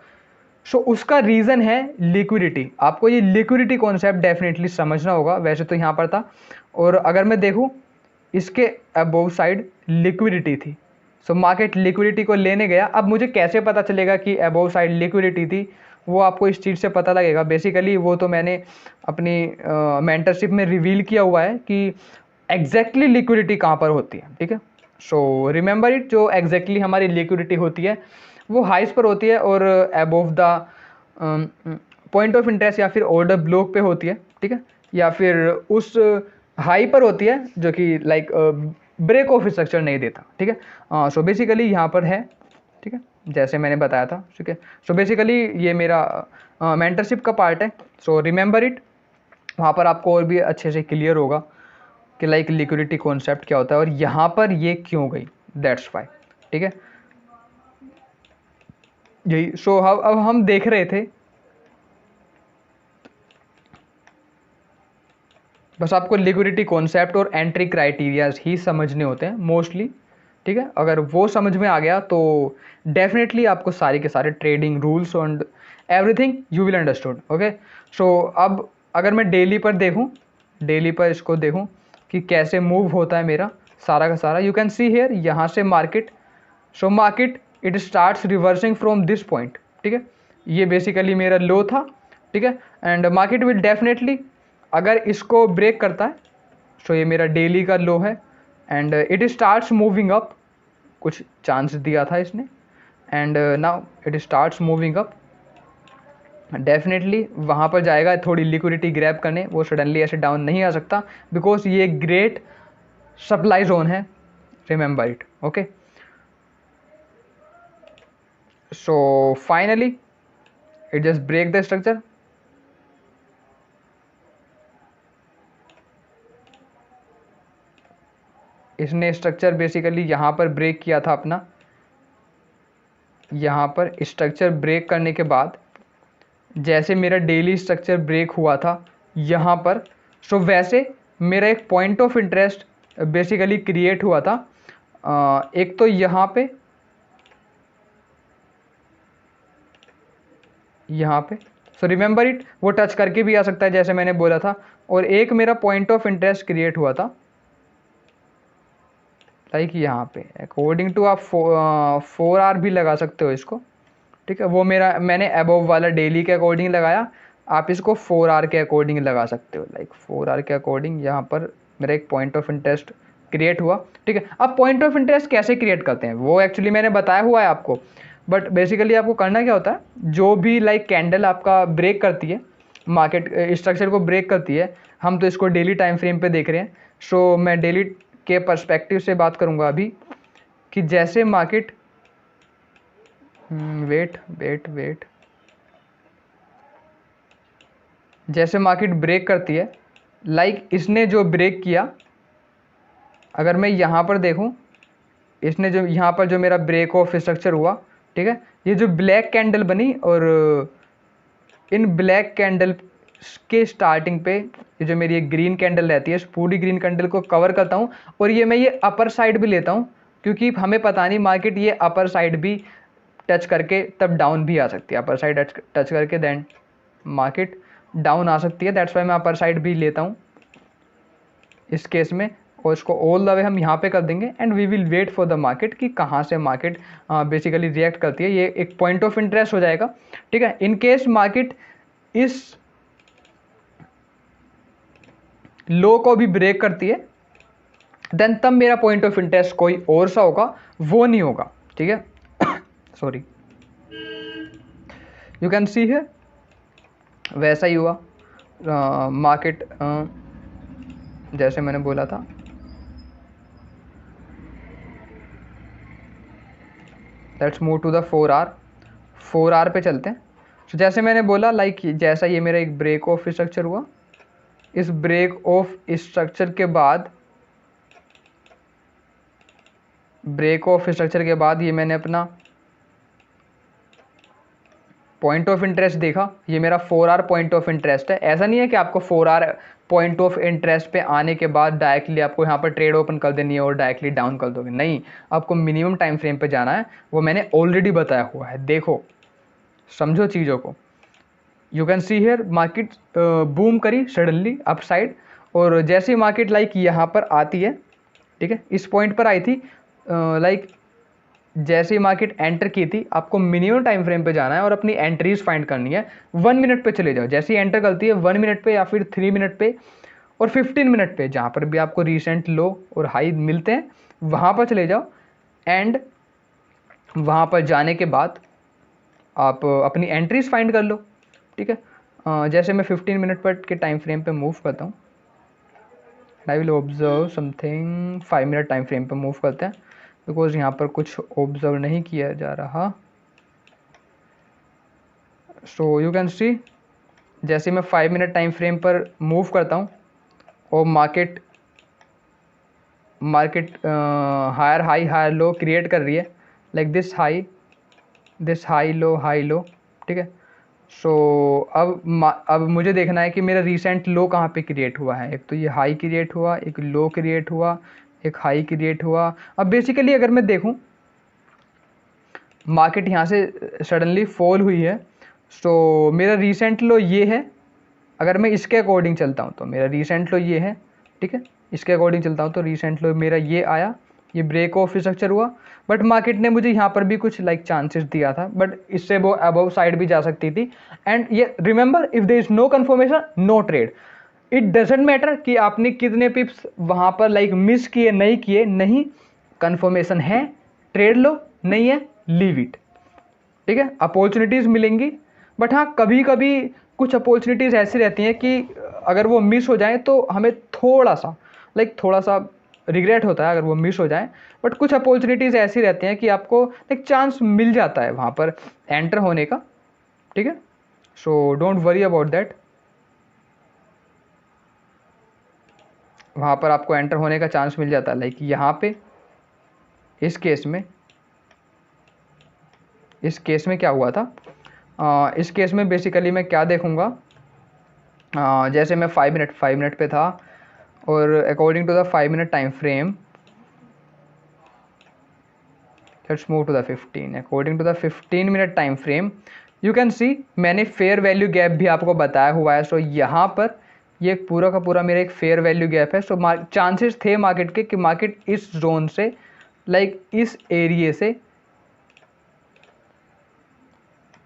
सो उसका रीज़न है लिक्विडिटी। आपको ये लिक्विडिटी कॉन्सेप्ट डेफिनेटली समझना होगा, वैसे तो यहाँ पर था। और अगर मैं देखूँ इसके अबोव साइड लिक्विडिटी थी। सो मार्केट लिक्विडिटी को लेने गया। अब मुझे कैसे पता चलेगा कि अबोव साइड लिक्विडिटी थी, वो आपको इस चीज़ से पता लगेगा। बेसिकली वो तो मैंने अपनी मेंटरशिप में रिवील किया हुआ है कि एग्जैक्टली लिक्विडिटी कहाँ पर होती है, ठीक है। सो रिमेंबर इट, जो एग्जैक्टली हमारी लिक्विडिटी होती है वो हाइस पर होती है और above the point of interest या फिर ऑर्डर ब्लॉक पे होती है, ठीक है, या फिर उस हाई पर होती है जो कि लाइक ब्रेक ऑफ स्ट्रक्चर नहीं देता, ठीक है। सो बेसिकली यहाँ पर है, ठीक है, जैसे मैंने बताया था, ठीक है। सो बेसिकली ये मेरा मेंटरशिप का पार्ट है। सो रिमेंबर इट, वहाँ पर आपको और भी अच्छे से क्लियर होगा कि लाइक लिक्विडिटी कॉन्सेप्ट क्या होता है और यहाँ पर ये क्यों गई, दैट्स वाई, ठीक है, यही। सो अब हम देख रहे थे, बस आपको लिक्विडिटी कॉन्सेप्ट और एंट्री क्राइटेरियाज ही समझने होते हैं मोस्टली, ठीक है। अगर वो समझ में आ गया तो डेफिनेटली आपको सारे के सारे trading rules and everything you will understood, okay. So अब अगर मैं डेली पर देखूं, डेली पर इसको देखूं कि कैसे मूव होता है मेरा सारा का सारा, यू कैन सी हियर, यहाँ से market, so market it starts reversing from this point, ठीक है। ये बेसिकली मेरा लो था, ठीक है, एंड मार्केट विल डेफिनेटली अगर इसको ब्रेक करता है, सो ये मेरा डेली का लो है and it starts moving up, कुछ चांस दिया था इसने and now it starts moving up, definitely वहाँ पर जाएगा थोड़ी लिक्विडिटी ग्रैब करने, वो सडनली ऐसे डाउन नहीं आ सकता बिकॉज ये ग्रेट सप्लाई जोन है, remember it, okay. So finally it just break the structure, इसने स्ट्रक्चर बेसिकली यहाँ पर ब्रेक किया था अपना, यहाँ पर स्ट्रक्चर ब्रेक करने के बाद जैसे मेरा डेली स्ट्रक्चर ब्रेक हुआ था यहाँ पर, सो वैसे मेरा एक point of interest basically create हुआ था। एक तो यहाँ पे, यहाँ पे, सो रिमेंबर इट, वो टच करके भी आ सकता है जैसे मैंने बोला था, और एक मेरा पॉइंट ऑफ इंटरेस्ट क्रिएट हुआ था लाइक यहाँ पे, अकॉर्डिंग टू आप 4 आर भी लगा सकते हो इसको, ठीक है। वो मैंने अबोव वाला डेली के अकॉर्डिंग लगाया, आप इसको 4 आर के अकॉर्डिंग लगा सकते हो, लाइक 4 आर के अकॉर्डिंग यहाँ पर मेरा एक पॉइंट ऑफ इंटरेस्ट क्रिएट हुआ, ठीक है। अब पॉइंट ऑफ इंटरेस्ट कैसे क्रिएट करते हैं वो एक्चुअली मैंने बताया हुआ है आपको, बट बेसिकली आपको करना क्या होता है, जो भी लाइक कैंडल आपका ब्रेक करती है, मार्केट स्ट्रक्चर को ब्रेक करती है, हम तो इसको डेली टाइम फ्रेम पे देख रहे हैं, सो मैं डेली के पर्सपेक्टिव से बात करूंगा अभी कि जैसे मार्केट वेट जैसे मार्केट ब्रेक करती है, लाइक इसने जो ब्रेक किया, अगर मैं यहाँ पर देखूँ, इसने जो यहाँ पर जो मेरा ब्रेक ऑफ स्ट्रक्चर हुआ, ठीक है, ये जो ब्लैक कैंडल बनी और इन ब्लैक कैंडल के स्टार्टिंग पे ये जो मेरी एक ग्रीन कैंडल रहती है, इस पूरी ग्रीन कैंडल को कवर करता हूँ और ये मैं ये अपर साइड भी लेता हूँ क्योंकि हमें पता नहीं मार्केट ये अपर साइड भी टच करके तब डाउन भी आ सकती है, अपर साइड टच करके देन मार्केट डाउन आ सकती है, दैट्स वाई मैं अपर साइड भी लेता हूँ इस केस में, और इसको ऑल द वे हम यहाँ पे कर देंगे and we will wait for the market कि कहाँ से मार्केट बेसिकली रिएक्ट करती है, ये एक पॉइंट ऑफ इंटरेस्ट हो जाएगा, ठीक है। इन केस मार्केट इस लो को भी ब्रेक करती है देन तब मेरा पॉइंट ऑफ इंटरेस्ट कोई और सा होगा, वो नहीं होगा, ठीक है। सॉरी, यू कैन सी है वैसा ही हुआ मार्केट जैसे मैंने बोला था, let's move to the 4 hour पे चलते हैं। तो जैसे मैंने बोला लाइक जैसा ये मेरा एक ब्रेक ऑफ स्ट्रक्चर हुआ, इस ब्रेक ऑफ स्ट्रक्चर के बाद ये मैंने अपना पॉइंट ऑफ इंटरेस्ट देखा, ये मेरा 4 आर पॉइंट ऑफ इंटरेस्ट है। ऐसा नहीं है कि आपको 4 आर पॉइंट ऑफ इंटरेस्ट पे आने के बाद डायरेक्टली आपको यहाँ पर ट्रेड ओपन कर देनी है और डायरेक्टली डाउन कर दोगे, नहीं, आपको मिनिमम टाइम फ्रेम पे जाना है, वो मैंने ऑलरेडी बताया हुआ है। देखो समझो चीज़ों को, you can see here market boom करी सडनली अप साइड, और जैसे ही मार्केट लाइक यहाँ पर आती है ठीक है, इस पॉइंट पर आई थी। लाइक जैसे ही मार्केट एंटर की थी, आपको मिनिमम टाइम फ्रेम पे जाना है और अपनी एंट्रीज फाइंड करनी है। 1 मिनट पे चले जाओ, जैसे ही एंटर करती है 1 मिनट पे या फिर 3 मिनट पे और 15 मिनट पे, जहाँ पर भी आपको रिसेंट लो और हाई मिलते हैं वहाँ पर चले जाओ। एंड वहाँ पर जाने के बाद आप अपनी एंट्रीज फाइंड कर लो। ठीक है, जैसे मैं 15 मिनट पर के टाइम फ्रेम पे मूव करता हूँ, I will observe something. 5 minute time frame पे मूव करते हैं, बिकॉज यहाँ पर कुछ ऑब्जर्व नहीं किया जा रहा। सो यू कैन सी, जैसे मैं 5 मिनट टाइम फ्रेम पर मूव करता हूँ और market higher high higher low create कर रही है, लाइक दिस हाई लो। ठीक है, सो अब मुझे देखना है कि मेरा रिसेंट लो कहाँ पे क्रिएट हुआ है। एक तो ये हाई क्रिएट हुआ, एक लो क्रिएट हुआ, एक हाई क्रिएट हुआ। अब बेसिकली अगर मैं देखूँ मार्केट यहाँ से सडनली फॉल हुई है, सो मेरा रिसेंट लो ये है। अगर मैं इसके अकॉर्डिंग चलता हूँ तो मेरा रिसेंट लो ये है। ठीक है, इसके अकॉर्डिंग चलता हूँ तो रिसेंट लो मेरा ये आया, ये ब्रेक ऑफ स्ट्रक्चर हुआ। बट मार्केट ने मुझे यहाँ पर भी कुछ लाइक चांसेस दिया था, बट इससे वो अबव साइड भी जा सकती थी। एंड ये remember, if there is no confirmation no trade. It doesn't matter कि आपने कितने पिप्स वहाँ पर लाइक मिस किए नहीं किए, नहीं, कन्फर्मेशन है ट्रेड लो, नहीं है लीव इट। ठीक है, अपॉर्चुनिटीज़ मिलेंगी, बट हाँ कभी कभी कुछ अपॉर्चुनिटीज़ ऐसी रहती हैं कि अगर वो मिस हो जाए तो हमें थोड़ा सा रिग्रेट होता है अगर वो मिस हो जाए। बट कुछ अपॉर्चुनिटीज़ ऐसी रहती हैं कि आपको एक चांस मिल जाता है वहाँ पर एंटर होने का। ठीक है, so don't worry about that, वहाँ पर आपको एंटर होने का चांस मिल जाता है। लाइक यहाँ पे इस केस में क्या हुआ था, इस केस में बेसिकली मैं क्या देखूँगा, जैसे मैं 5 मिनट पे था और according to the 5 minute time frame, let's move to the 15। According to the 15 minute time frame you can see मैंने फेयर वैल्यू गैप भी आपको बताया हुआ है। सो यहाँ पर ये पूरा का पूरा मेरा एक फेयर वैल्यू गैप है। सो चांसेस थे मार्केट के कि मार्केट इस जोन से लाइक इस एरिए से,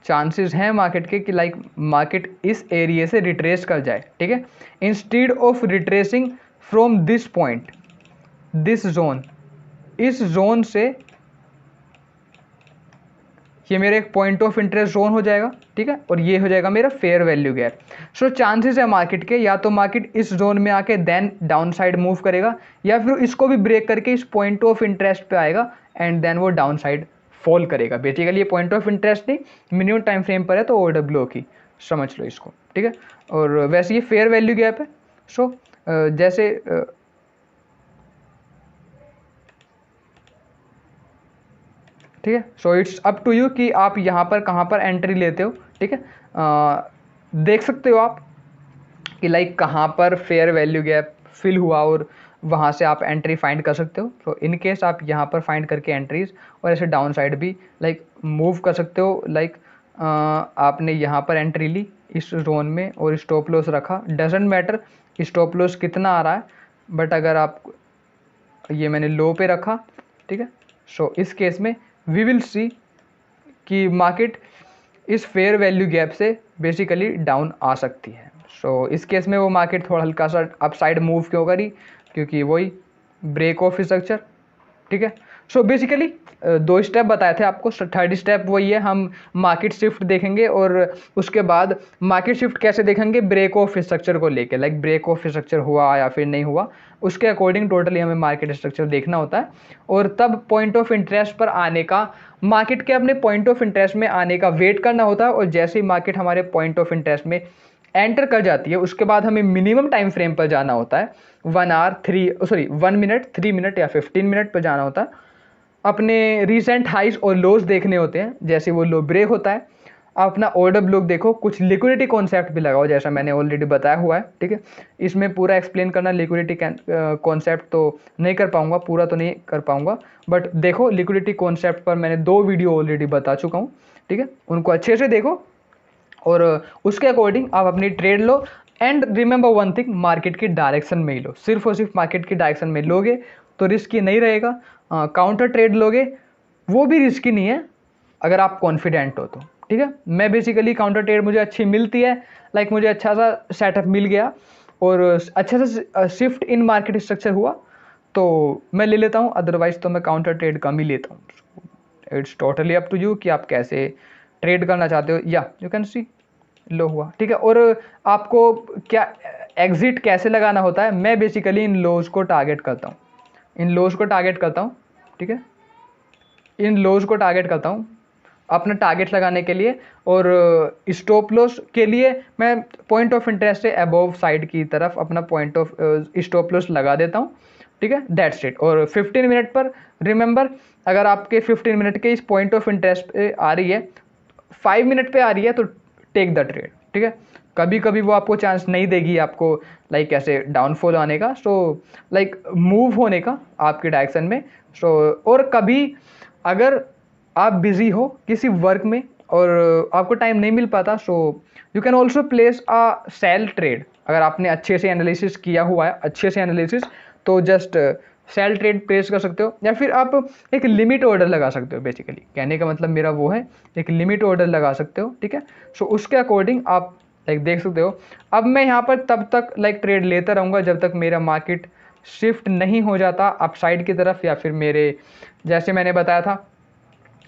चांसेस हैं मार्केट के कि लाइक मार्केट इस एरिया से रिट्रेस कर जाए। ठीक है, instead of retracing from this point, this zone, इस जोन से ये मेरा एक पॉइंट ऑफ इंटरेस्ट जोन हो जाएगा। ठीक है, और ये हो जाएगा मेरा fair value gap. So chances है मार्केट के, या तो मार्केट इस जोन में आके देन डाउन साइड मूव करेगा, या फिर इसको भी ब्रेक करके इस पॉइंट ऑफ इंटरेस्ट पे आएगा एंड देन वो डाउन साइड फॉल करेगा। बेसिकली ये पॉइंट ऑफ इंटरेस्ट नहीं, मिनिमम टाइम फ्रेम पर है तो OW की समझ लो इसको। ठीक है, और वैसे ये फेयर वैल्यू गैप है। सो जैसे ठीक है, so it's up to you कि आप यहाँ पर कहाँ पर एंट्री लेते हो। ठीक है, देख सकते हो आप कि लाइक कहाँ पर फेयर वैल्यू गैप फिल हुआ और वहाँ से आप एंट्री फाइंड कर सकते हो। तो इन केस आप यहाँ पर फाइंड करके एंट्रीज और ऐसे डाउन साइड भी लाइक मूव कर सकते हो। लाइक आपने यहाँ पर एंट्री ली इस जोन में और स्टॉप लॉस रखा, डजेंट मैटर स्टॉप लॉस कितना आ रहा है, बट अगर आप ये मैंने लो पे रखा। ठीक है, सो इस केस में वी विल सी कि मार्केट इस फेयर वैल्यू गैप से बेसिकली डाउन आ सकती है। सो इस केस में वो मार्केट थोड़ा हल्का सा अपसाइड मूव क्यों करी, क्योंकि वही ब्रेक ऑफ स्ट्रक्चर। ठीक है, सो बेसिकली 2 स्टेप बताए थे आपको। थर्ड स्टेप वही है, हम मार्केट शिफ्ट देखेंगे और उसके बाद मार्केट शिफ्ट कैसे देखेंगे, ब्रेक ऑफ स्ट्रक्चर को लेके, लाइक ब्रेक ऑफ स्ट्रक्चर हुआ या फिर नहीं हुआ, उसके अकॉर्डिंग टोटली हमें मार्केट स्ट्रक्चर देखना होता है। और तब पॉइंट ऑफ इंटरेस्ट पर आने का, मार्केट के अपने पॉइंट ऑफ इंटरेस्ट में आने का वेट करना होता है। और जैसे ही मार्केट हमारे पॉइंट ऑफ इंटरेस्ट में एंटर कर जाती है उसके बाद हमें मिनिमम टाइम फ्रेम पर जाना होता है। 1 मिनट 3 मिनट या 15 मिनट पर जाना होता है, अपने रिसेंट हाइज और लोज देखने होते हैं। जैसे वो लो ब्रेक होता है, आप अपना ऑर्डर ब्लॉक देखो, कुछ लिक्विडिटी कॉन्सेप्ट भी लगाओ जैसा मैंने ऑलरेडी बताया हुआ है। ठीक है, इसमें पूरा एक्सप्लेन करना लिक्विडिटी कॉन्सेप्ट तो नहीं कर पाऊंगा, पूरा तो नहीं कर पाऊंगा, बट देखो लिक्विडिटी कॉन्सेप्ट पर मैंने 2 वीडियो ऑलरेडी बता चुका हूँ। ठीक है, उनको अच्छे से देखो और उसके अकॉर्डिंग आप अपनी trade low. And remember one thing, market की डायरेक्शन में ही लो, सिर्फ और सिर्फ मार्केट की डायरेक्शन में लोगे तो रिस्की नहीं रहेगा। काउंटर ट्रेड लोगे वो भी रिस्की नहीं है अगर आप कॉन्फिडेंट हो तो, ठीक है। मैं बेसिकली काउंटर ट्रेड मुझे अच्छी मिलती है, लाइक मुझे अच्छा सा सेटअप मिल गया और अच्छा सा शिफ्ट इन मार्केट स्ट्रक्चर हुआ तो मैं ले लेता हूँ, अदरवाइज तो मैं काउंटर ट्रेड कम ही लेता हूँ। It's totally up to you कि आप कैसे ट्रेड करना चाहते हो। या यू कैन सी लो हुआ, ठीक है। और आपको क्या एग्जिट कैसे लगाना होता है, मैं बेसिकली इन लोज को टारगेट करता हूँ, इन लोज को टारगेट करता हूँ, ठीक है। इन लोज को टारगेट करता हूँ अपना टारगेट लगाने के लिए, और स्टॉप लॉस के लिए मैं पॉइंट ऑफ इंटरेस्ट से अबव साइड की तरफ अपना पॉइंट ऑफ स्टॉप लॉस लगा देता हूँ, ठीक है। That's it. और 15 मिनट पर रिमेंबर, अगर आपके 15 मिनट के इस पॉइंट ऑफ इंटरेस्ट पे आ रही है, 5 मिनट पे आ रही है तो टेक द ट्रेड, ठीक है। कभी कभी वो आपको चांस नहीं देगी आपको लाइक ऐसे डाउनफॉल आने का, सो लाइक मूव होने का आपके डायरेक्शन में। सो और कभी अगर आप बिजी हो किसी वर्क में और आपको टाइम नहीं मिल पाता, so you can also place a sell trade. अगर आपने अच्छे से एनालिसिस किया हुआ है, अच्छे से एनालिसिस, तो जस्ट सेल ट्रेड प्लेस कर सकते हो, या फिर आप एक लिमिट ऑर्डर लगा सकते हो। बेसिकली कहने का मतलब मेरा वो है, एक लिमिट ऑर्डर लगा सकते हो, ठीक है। सो उसके अकॉर्डिंग आप लाइक देख सकते हो। अब मैं यहाँ पर तब तक लाइक ट्रेड लेता रहूँगा जब तक मेरा मार्केट शिफ्ट नहीं हो जाता अपसाइड की तरफ, या फिर मेरे जैसे मैंने बताया था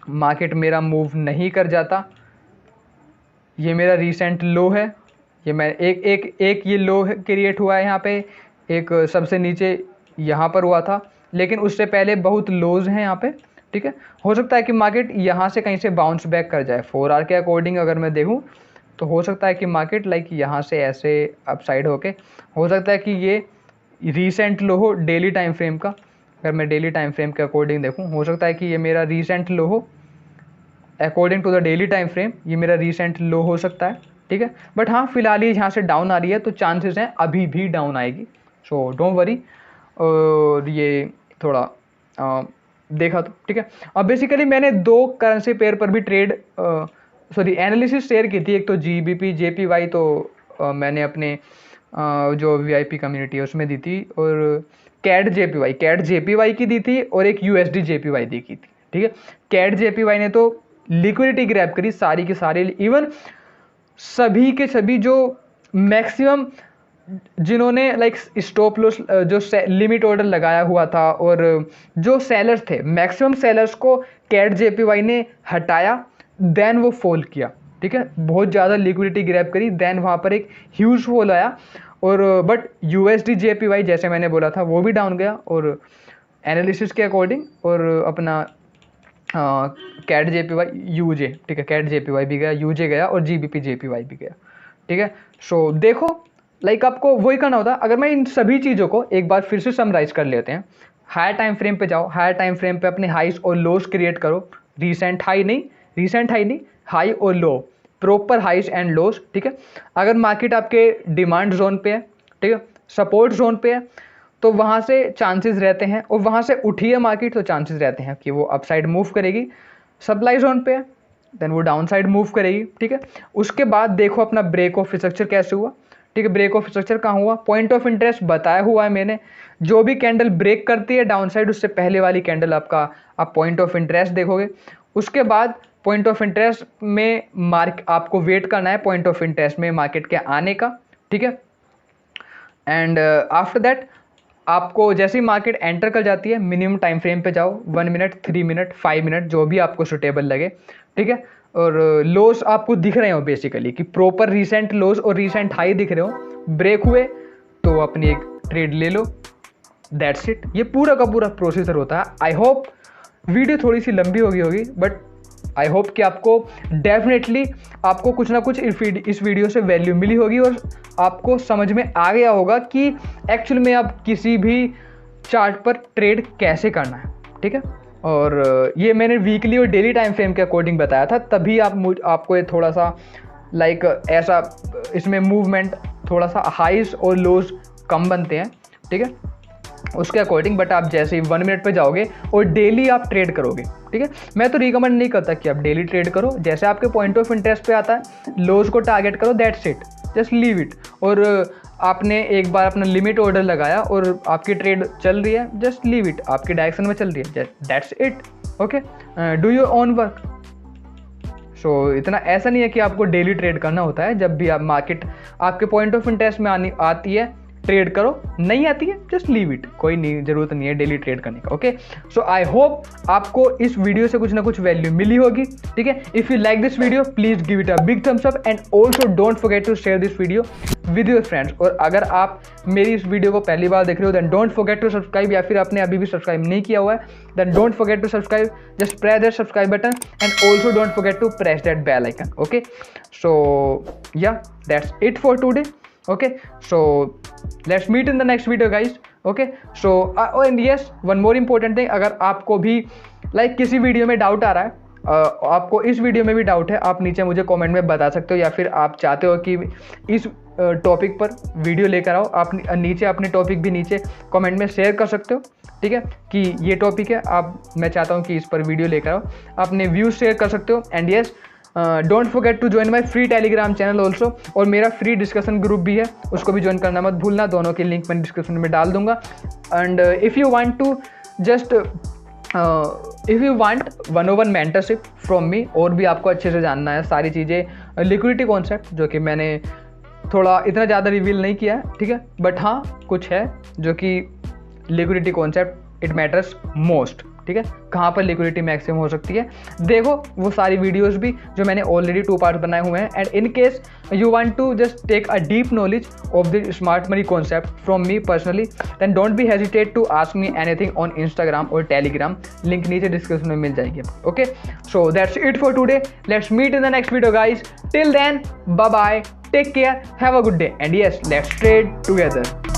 मार्केट मेरा मूव नहीं कर जाता। ये मेरा रीसेंट लो है, ये मैं एक ये लो क्रिएट हुआ है यहाँ पे, एक सबसे नीचे यहाँ पर हुआ था, लेकिन उससे पहले बहुत लोज हैं यहाँ पे, ठीक है। हो सकता है कि मार्केट यहाँ से कहीं से बाउंस बैक कर जाए। 4 आवर के अकॉर्डिंग अगर मैं देखूँ तो हो सकता है कि मार्केट लाइक यहाँ से ऐसे अपसाइड होके, हो सकता है कि ये रीसेंट लो हो डेली टाइम फ्रेम का। अगर मैं डेली टाइम फ्रेम के अकॉर्डिंग देखूँ, हो सकता है कि ये मेरा रीसेंट लो हो, according to the daily time frame ये मेरा रीसेंट लो हो सकता है, ठीक है। बट हाँ फिलहाल ये यहाँ से डाउन आ रही है तो चांसेस हैं अभी भी डाउन आएगी, सो डोंट वरी। और ये थोड़ा देखा तो, ठीक है। अब बेसिकली मैंने 2 करेंसी पेयर पर भी ट्रेड सॉरी एनालिसिस शेयर की थी। एक तो GBP JPY तो मैंने अपने जो VIP कम्युनिटी है उसमें दी थी, और CAD JPY की दी थी, और एक USD JPY दी की थी, ठीक है। CAD JPY ने तो लिक्विडिटी ग्रैब करी सारी की सारी, इवन सभी के सभी जो मैक्सिमम जिन्होंने लाइक स्टॉप लॉस जो लिमिट ऑर्डर लगाया हुआ था, और जो सेलर्स थे मैक्सिमम सेलर्स को CAD JPY ने हटाया, देन वो फॉल किया, ठीक है। बहुत ज़्यादा लिक्विडिटी ग्रैब करी, देन वहाँ पर एक ह्यूज फॉल आया। और बट USD JPY जैसे मैंने बोला था वो भी डाउन गया, और एनालिसिस के अकॉर्डिंग, और अपना CAD JPY UJ, ठीक है, CAD JPY भी गया, UJ गया, और GBP JPY भी गया, ठीक है। सो देखो लाइक आपको वही करना होता है। अगर मैं इन सभी चीज़ों को एक बार फिर से समराइज कर लेते हैं, हायर टाइम फ्रेम पे जाओ, हायर टाइम फ्रेम पे अपने हाइस और लोस क्रिएट करो, रीसेंट हाई नहीं, हाई और लो, प्रॉपर हाइस एंड लोस, ठीक है। अगर मार्केट आपके डिमांड जोन पे है, ठीक है, सपोर्ट जोन पे है, तो वहाँ से चांसेस रहते हैं, और वहाँ से उठी है मार्केट तो चांसेस रहते हैं कि वो अपसाइड मूव करेगी। सप्लाई जोन पे है देन वो डाउन साइड मूव करेगी, ठीक है। उसके बाद देखो अपना ब्रेक ऑफ स्ट्रक्चर कैसे हुआ, ठीक है। ब्रेक ऑफ स्ट्रक्चर कहाँ हुआ, पॉइंट ऑफ इंटरेस्ट बताया हुआ है मैंने। जो भी कैंडल ब्रेक करती है डाउन साइड, उससे पहले वाली कैंडल आपका आप पॉइंट ऑफ इंटरेस्ट देखोगे। उसके बाद पॉइंट ऑफ इंटरेस्ट में आपको वेट करना है पॉइंट ऑफ इंटरेस्ट में मार्केट के आने का, ठीक है। एंड आफ्टर दैट आपको जैसे ही मार्केट एंटर कर जाती है, मिनिमम टाइम फ्रेम पे जाओ, 1 मिनट, 3 मिनट, 5 मिनट, जो भी आपको सुटेबल लगे, ठीक है। और लोस आपको दिख रहे हो बेसिकली कि प्रॉपर रीसेंट लोस और रीसेंट हाई दिख रहे हो, ब्रेक हुए तो अपनी एक ट्रेड ले लो, दैट्स इट। ये पूरा का पूरा प्रोसीजर होता है। आई होप वीडियो थोड़ी सी लंबी होगी बट आई होप कि आपको डेफिनेटली आपको कुछ ना कुछ इस वीडियो से वैल्यू मिली होगी, और आपको समझ में आ गया होगा कि एक्चुअल में आप किसी भी चार्ट पर ट्रेड कैसे करना है, ठीक है। और ये मैंने वीकली और डेली टाइम फ्रेम के अकॉर्डिंग बताया था, तभी आपको ये थोड़ा सा लाइक ऐसा इसमें मूवमेंट थोड़ा सा हाइस और लोज कम बनते हैं, ठीक है, उसके अकॉर्डिंग। बट आप जैसे ही 1 मिनट पे जाओगे और डेली आप ट्रेड करोगे, ठीक है। मैं तो रिकमेंड नहीं करता कि आप डेली ट्रेड करो, जैसे आपके पॉइंट ऑफ इंटरेस्ट पे आता है लोज को टारगेट करो, that's it, just leave it. और आपने एक बार अपना लिमिट ऑर्डर लगाया और आपकी ट्रेड चल रही है, जस्ट लीव इट, आपकी डायरेक्शन में चल रही है, that's it. Okay, do your own work. So इतना ऐसा नहीं है कि आपको डेली ट्रेड करना होता है। जब भी आप मार्केट आपके पॉइंट ऑफ इंटरेस्ट में आती है ट्रेड करो, नहीं आती है जस्ट लीव इट, कोई नहीं, जरूरत नहीं है डेली ट्रेड करने का। ओके, सो आई होप आपको इस वीडियो से कुछ ना कुछ वैल्यू मिली होगी। ठीक है, if you like this video please give it a big thumbs up and also don't forget to share this video with your friends. और अगर आप मेरी इस वीडियो को पहली बार देख रहे हो then don't forget to subscribe, या फिर आपने अभी भी सब्सक्राइब नहीं किया हुआ है then don't forget to subscribe, just press that subscribe button and also don't forget to press that bell icon. Okay, so yeah that's it for today. Okay, so let's meet in the next video guys. Okay, so and yes, one more important thing, अगर आपको भी like किसी video में doubt आ रहा है, आपको इस video में भी डाउट है, आप नीचे मुझे कमेंट में बता सकते हो, या फिर आप चाहते हो कि इस टॉपिक पर वीडियो लेकर आओ, आप नीचे अपने टॉपिक भी नीचे कमेंट में शेयर कर सकते हो। ठीक है, कि ये टॉपिक है, मैं चाहता हूँ कि इस पर वीडियो लेकर आओ, अपने व्यूज शेयर कर सकते हो। And yes, don't forget to join my free Telegram channel also, और मेरा फ्री डिस्कशन ग्रुप भी है, उसको भी ज्वाइन करना मत भूलना, दोनों की लिंक मैं डिस्क्रिप्शन में डाल दूंगा। And if you want to just if you want 101 mentorship from me, और भी आपको अच्छे से जानना है सारी चीज़ें, लिक्विडिटी कॉन्सेप्ट जो कि मैंने थोड़ा इतना ज़्यादा रिवील नहीं किया है, ठीक है, बट हाँ कुछ है जो कि liquidity concept it matters most. ठीक है, कहाँ पर लिक्विडिटी मैक्सिमम हो सकती है, देखो वो सारी वीडियोस भी जो मैंने ऑलरेडी 2 पार्ट बनाए हुए हैं। And in case you want to just take a deep knowledge of the smart money concept from me personally then don't be hesitate to ask me anything on Instagram और Telegram, link नीचे description में मिल जाएगी। Okay, so that's it for today, let's meet in the next video guys, till then bye bye, take care, have a good day and yes let's trade together.